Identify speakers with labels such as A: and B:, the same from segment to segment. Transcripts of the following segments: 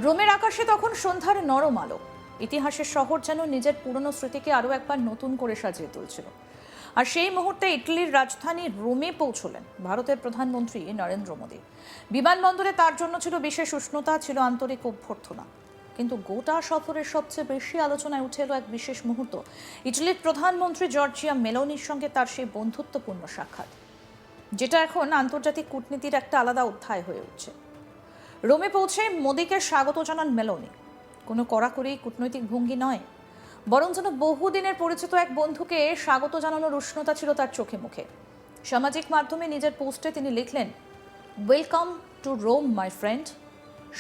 A: রোমের আকাশে তখন সন্ধ্যার নরম আলো। ইতিহাসের শহর যেন নিজের পুরনো স্মৃতিকে আরও একবার নতুন করে সাজিয়ে তুলছিল। আর সেই মুহূর্তে ইটালির রাজধানী রোমে পৌঁছলেন ভারতের প্রধানমন্ত্রী নরেন্দ্র মোদী। বিমানবন্দরে তার জন্য ছিল বিশেষ উষ্ণতা, ছিল আন্তরিক অভ্যর্থনা। কিন্তু গোটা সফরের সবচেয়ে বেশি আলোচনায় উঠে এলো এক বিশেষ মুহূর্ত, ইটালির প্রধানমন্ত্রী জর্জিয়া মেলোনির সঙ্গে তার সেই বন্ধুত্বপূর্ণ সাক্ষাৎ, যেটা এখন আন্তর্জাতিক কূটনীতির একটা আলাদা অধ্যায় হয়ে উঠছে। রোমে পৌঁছে মোদীকে স্বাগত জানান মেলোনি। কোনো কড়াকড়ি কূটনৈতিক ভঙ্গি নয়, বরং যেন বহুদিনের পরিচিত এক বন্ধুকে স্বাগত জানানোর উষ্ণতা ছিল তার চোখে মুখে। সামাজিক মাধ্যমে নিজের পোস্টে তিনি লিখলেন, welcome to Rome my friend,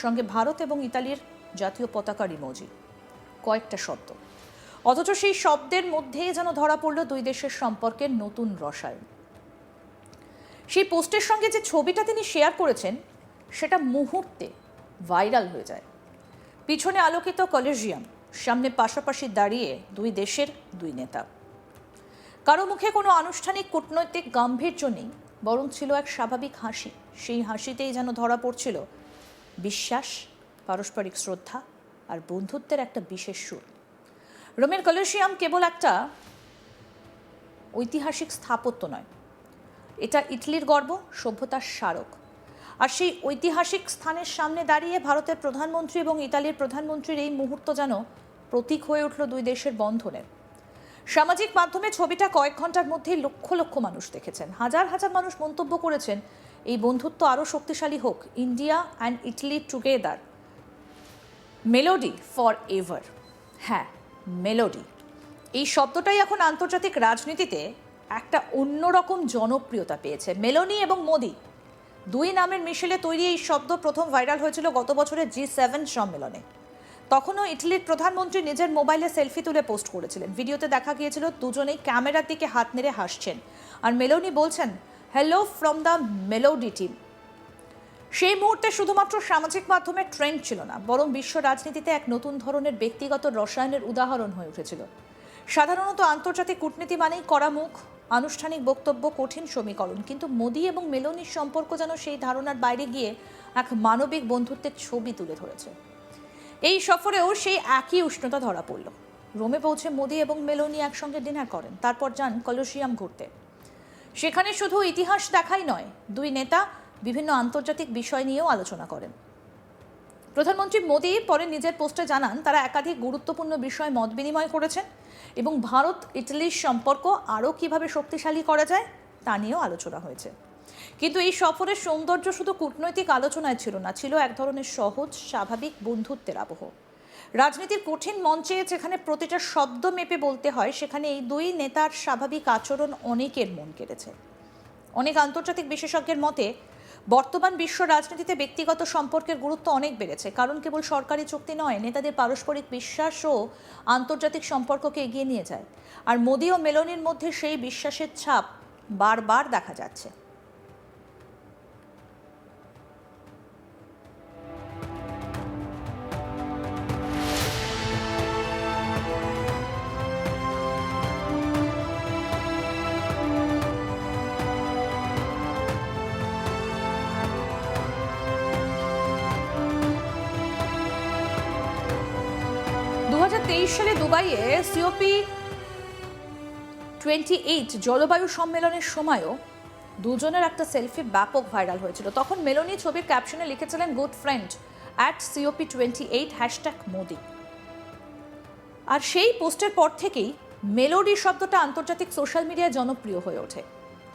A: সঙ্গে ভারত এবং ইতালির জাতীয় পতাকার ইমোজি, কয়েকটা শব্দ। অথচ সেই শব্দের মধ্যেই যেন ধরা পড়ল দুই দেশের সম্পর্কের নতুন রসায়ন। সেই পোস্টের সঙ্গে যে ছবিটা তিনি শেয়ার করেছেন সেটা মুহূর্তে ভাইরাল হয়ে যায়। পিছনে আলোকিত কলেজিয়াম, সামনে পাশাপাশি দাঁড়িয়ে দুই দেশের দুই নেতা। কারো মুখে কোনো আনুষ্ঠানিক কূটনৈতিক গাম্ভীর্য নেই, বরং ছিল এক স্বাভাবিক হাসি। সেই হাসিতেই যেন ধরা পড়ছিল বিশ্বাস, পারস্পরিক শ্রদ্ধা আর বন্ধুত্বের একটা বিশেষ সুর। রোমের কলেজিয়াম কেবল একটা ঐতিহাসিক স্থাপত্য নয়, এটা ইটালির গর্ব, সভ্যতার স্মারক। আর সেই ঐতিহাসিক স্থানের সামনে দাঁড়িয়ে ভারতের প্রধানমন্ত্রী এবং ইতালির প্রধানমন্ত্রীর এই মুহূর্ত যেন প্রতীক হয়ে উঠল দুই দেশের বন্ধনের। সামাজিক মাধ্যমে ছবিটা কয়েক ঘন্টার মধ্যেই লক্ষ লক্ষ মানুষ দেখেছেন। হাজার হাজার মানুষ মন্তব্য করেছেন, এই বন্ধুত্ব আরও শক্তিশালী হোক, India and Italy together, melody for ever. হ্যাঁ, মেলোডি, এই শব্দটাই এখন আন্তর্জাতিক রাজনীতিতে একটা অন্যরকম জনপ্রিয়তা পেয়েছে। মেলোনি এবং মোদি, দুই নামের মিশেলে তৈরি এই শব্দ প্রথম ভাইরাল হয়েছিল গত বছরের G7 সম্মেলনে। তখনও ইটালির প্রধানমন্ত্রী নিজের মোবাইলে সেলফি তুলে পোস্ট করেছিলেন। ভিডিওতে দেখা গিয়েছিল দুজনেই ক্যামেরার দিকে হাত নেড়ে হাসছেন, আর মেলোনি বলছেন, hello from the melody team. সেই মুহূর্তে শুধুমাত্র সামাজিক মাধ্যমে ট্রেন্ড ছিল না, বরং বিশ্ব রাজনীতিতে এক নতুন ধরনের ব্যক্তিগত রসায়নের উদাহরণ হয়ে উঠেছিল। সাধারণত আন্তর্জাতিক কূটনীতি মানেই কড়া মুখ, আনুষ্ঠানিক বক্তব্য, কঠিন সমীকরণ, কিন্তু মোদি এবং মেলোনির সম্পর্ক যেন সেই ধারণার বাইরে গিয়ে এক মানবিক বন্ধুত্বের ছবি তুলে ধরেছে। এই সফরেও সেই একই উষ্ণতা ধরা পড়ল। রোমে পৌঁছে মোদি এবং মেলোনি একসঙ্গে ডিনার করেন, তারপর যান কলোসিয়াম ঘুরতে। সেখানে শুধু ইতিহাস দেখাই নয়, দুই নেতা বিভিন্ন আন্তর্জাতিক বিষয় নিয়েও আলোচনা করেন। প্রধানমন্ত্রী মোদি পরে নিজের পোস্টে জানান, তারা একাধিক গুরুত্বপূর্ণ বিষয়ে মত বিনিময় করেছেন এবং ভারত ইটালির সম্পর্ক আরও কিভাবে শক্তিশালী করা যায় তা নিয়েও আলোচনা হয়েছে। কিন্তু এই সফরের সৌন্দর্য শুধু কূটনৈতিক আলোচনায় ছিল না, ছিল এক ধরনের সহজ স্বাভাবিক বন্ধুত্বের আবহ। রাজনীতির কঠিন মঞ্চে যেখানে প্রতিটা শব্দ মেপে বলতে হয়, সেখানে এই দুই নেতার স্বাভাবিক আচরণ অনেকের মন কেড়েছে। অনেক আন্তর্জাতিক বিশেষজ্ঞের মতে বর্তমান বিশ্ব রাজনীতিতে ব্যক্তিগত সম্পর্কের গুরুত্ব অনেক বেড়েছে, কারণ কেবল সরকারি চুক্তি নয়, নেতাদের পারস্পরিক বিশ্বাসও আন্তর্জাতিক সম্পর্ককে এগিয়ে নিয়ে যায়। আর মোদি ও মেলোনির মধ্যে সেই বিশ্বাসের ছাপ বারবার দেখা যাচ্ছে। সালে দুবাইয়ে COP28 জলবায়ু সম্মেলনের সময়ও দুজনের একটা সেলফি ব্যাপক ভাইরাল হয়েছিল। তখন মেলোনি ছবির ক্যাপশনে লিখেছিলেন, good friend at COP28 #Modi. আর সেই পোস্টের পর থেকেই মেলোডি শব্দটা আন্তর্জাতিক সোশ্যাল মিডিয়ায় জনপ্রিয় হয়ে ওঠে।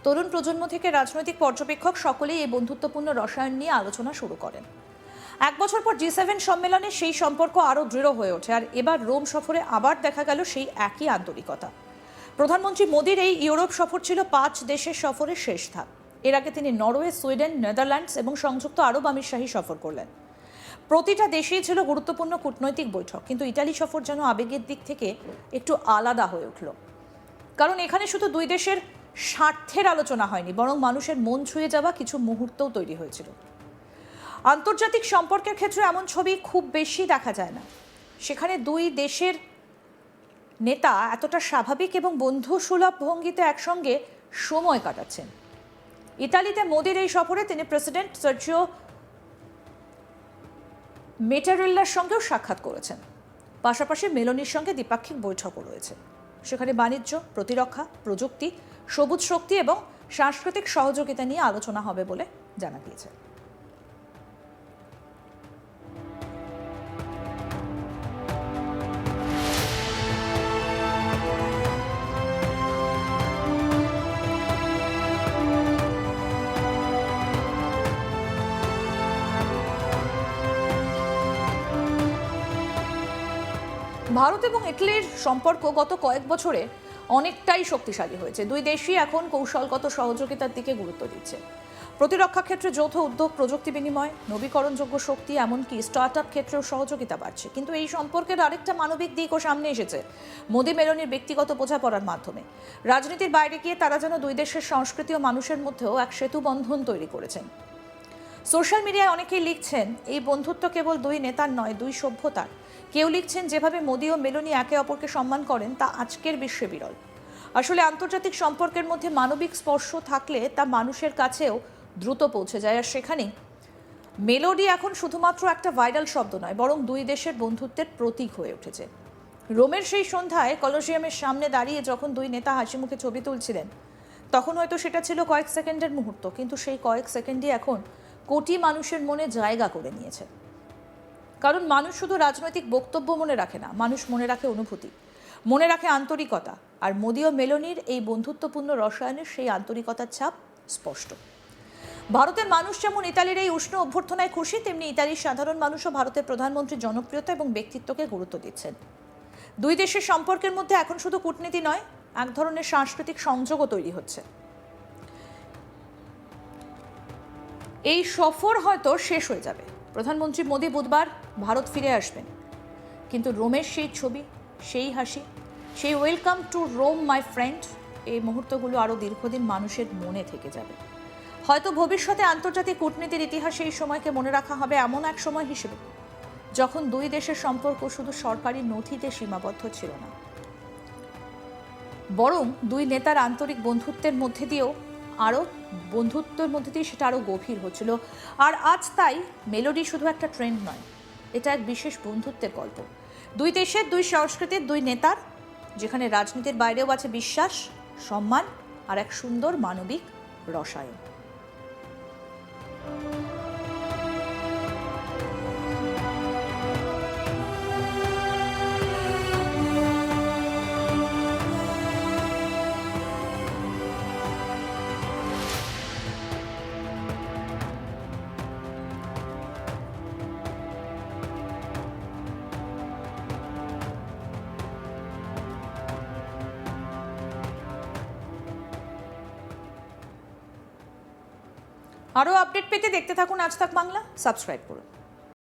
A: তরুণ প্রজন্ম থেকে রাজনৈতিক পর্যবেক্ষক সকলেই এই বন্ধুত্বপূর্ণ রসায়ন নিয়ে আলোচনা শুরু করেন। এক বছর পর G7 সম্মেলনে সেই সম্পর্ক আরও দৃঢ় হয়ে ওঠে, আর এবার রোম সফরে আবার দেখা গেল সেই একই আন্তরিকতা। প্রধানমন্ত্রী মোদির এই ইউরোপ সফর ছিল 5 দেশের সফরের শেষ ধাপ। এর আগে তিনি নরওয়ে, সুইডেন, নেদারল্যান্ডস এবং সংযুক্ত আরব আমিরশাহী সফর করলেন। প্রতিটা দেশেই ছিল গুরুত্বপূর্ণ কূটনৈতিক বৈঠক, কিন্তু ইতালি সফর যেন আবেগের দিক থেকে একটু আলাদা হয়ে উঠল। কারণ এখানে শুধু দুই দেশের স্বার্থের আলোচনা হয়নি, বরং মানুষের মন ছুঁয়ে যাওয়া কিছু মুহূর্তও তৈরি হয়েছিল। আন্তর্জাতিক সম্পর্কের ক্ষেত্রে এমন ছবি খুব বেশি দেখা যায় না। সেখানে দুই দেশের নেতা এতটা স্বাভাবিক এবং বন্ধুসুলভ ভঙ্গিতে একসঙ্গে সময় কাটাচ্ছেন। ইতালিতে মোদির এই সফরে তিনি প্রেসিডেন্ট সার্জিও মেটারেল্লার সঙ্গেও সাক্ষাৎ করেছেন। পাশাপাশি মেলোনির সঙ্গে দ্বিপাক্ষিক বৈঠকও রয়েছে। সেখানে বাণিজ্য, প্রতিরক্ষা, প্রযুক্তি, সবুজ শক্তি এবং সাংস্কৃতিক সহযোগিতা নিয়ে আলোচনা হবে বলে জানা গিয়েছে। ভারত এবং ইটালির সম্পর্ক গত কয়েক বছরে অনেকটাই শক্তিশালী হয়েছে। দুই দেশই এখন কৌশলগত সহযোগিতার দিকে গুরুত্ব দিচ্ছে। প্রতিরক্ষা ক্ষেত্রে যৌথ উদ্যোগ, প্রযুক্তি বিনিময়, নবীকরণযোগ্য শক্তি, এমনকি স্টার্টআপ ক্ষেত্রেও সহযোগিতা বাড়ছে। কিন্তু এই সম্পর্কের আরেকটা মানবিক দিকও সামনে এসেছে মোদি মেলোনির ব্যক্তিগত বোঝাপড়ার মাধ্যমে। রাজনীতির বাইরে গিয়ে তারা যেন দুই দেশের সংস্কৃতি ও মানুষের মধ্যেও এক সেতু বন্ধন তৈরি করেছেন। সোশ্যাল মিডিয়ায় অনেকেই লিখছেন এই বন্ধুত্ব কেবল দুই নেতার নয়, দুই সভ্যতার। কেউ লিখছেন যেভাবে মোদি ও মেলোনি একে অপরকে সম্মান করেন তা আজকের বিশ্বে বিরল। আসলে আন্তর্জাতিক সম্পর্কের মধ্যে মানবিক স্পর্শ থাকলে তা মানুষের কাছেও দ্রুত পৌঁছে যায়। আর সেখানেই মেলোডি এখন শুধুমাত্র একটা ভাইরাল শব্দ নয়, বরং দুই দেশের বন্ধুত্বের প্রতীক হয়ে উঠেছে। রোমের সেই সন্ধ্যায় কলোসিয়ামের সামনে দাঁড়িয়ে যখন দুই নেতা হাসি মুখে ছবি তুলছিলেন, তখন হয়তো সেটা ছিল কয়েক সেকেন্ডের মুহূর্ত, কিন্তু সেই কয়েক সেকেন্ডই এখন কোটি মানুষের মনে জায়গা করে নিয়েছে। কারণ মানুষ শুধু রাজনৈতিক বক্তব্য মনে রাখে না, মানুষ মনে রাখে অনুভূতি, মনে রাখে আন্তরিকতা। আর মোদি ও মেলোনির এই বন্ধুত্বপূর্ণ রসায়নের সেই আন্তরিকতার ছাপ স্পষ্ট। ভারতের মানুষ যেমন ইতালির এই উষ্ণ অভ্যর্থনায় খুশি, তেমনি ইতালির সাধারণ মানুষও ভারতের প্রধানমন্ত্রীর জনপ্রিয়তা এবং ব্যক্তিত্বকে গুরুত্ব দিচ্ছেন। দুই দেশের সম্পর্কের মধ্যে এখন শুধু কূটনীতি নয়, এক ধরনের সাংস্কৃতিক সংযোগও তৈরি হচ্ছে। এই সফর হয়তো শেষ হয়ে যাবে, প্রধানমন্ত্রী মোদি বুধবার ভারত ফিরে আসবেন, কিন্তু রোমের সেই ছবি, সেই হাসি, সেই welcome to Rome my friend, এই মুহূর্তগুলো আরও দীর্ঘদিন মানুষের মনে থেকে যাবে। হয়তো ভবিষ্যতে আন্তর্জাতিক কূটনীতির ইতিহাসে এই সময়কে মনে রাখা হবে এমন এক সময় হিসেবে যখন দুই দেশের সম্পর্ক শুধু সরকারি নথিতে সীমাবদ্ধ ছিল না, বরং দুই নেতার আন্তরিক বন্ধুত্বের মধ্যে দিয়েও সেটা আরও গভীর হচ্ছিল। আর আজ তাই মেলোডি শুধু একটা ট্রেন্ড নয়, এটা এক বিশেষ বন্ধুত্বের গল্প। দুই দেশের, দুই সংস্কৃতির, দুই নেতার, যেখানে রাজনীতির বাইরেও আছে বিশ্বাস, সম্মান আর এক সুন্দর মানবিক রসায়ন। আরও আপডেট পেতে দেখতে থাকুন আজ তাক বাংলা, সাবস্ক্রাইব করুন।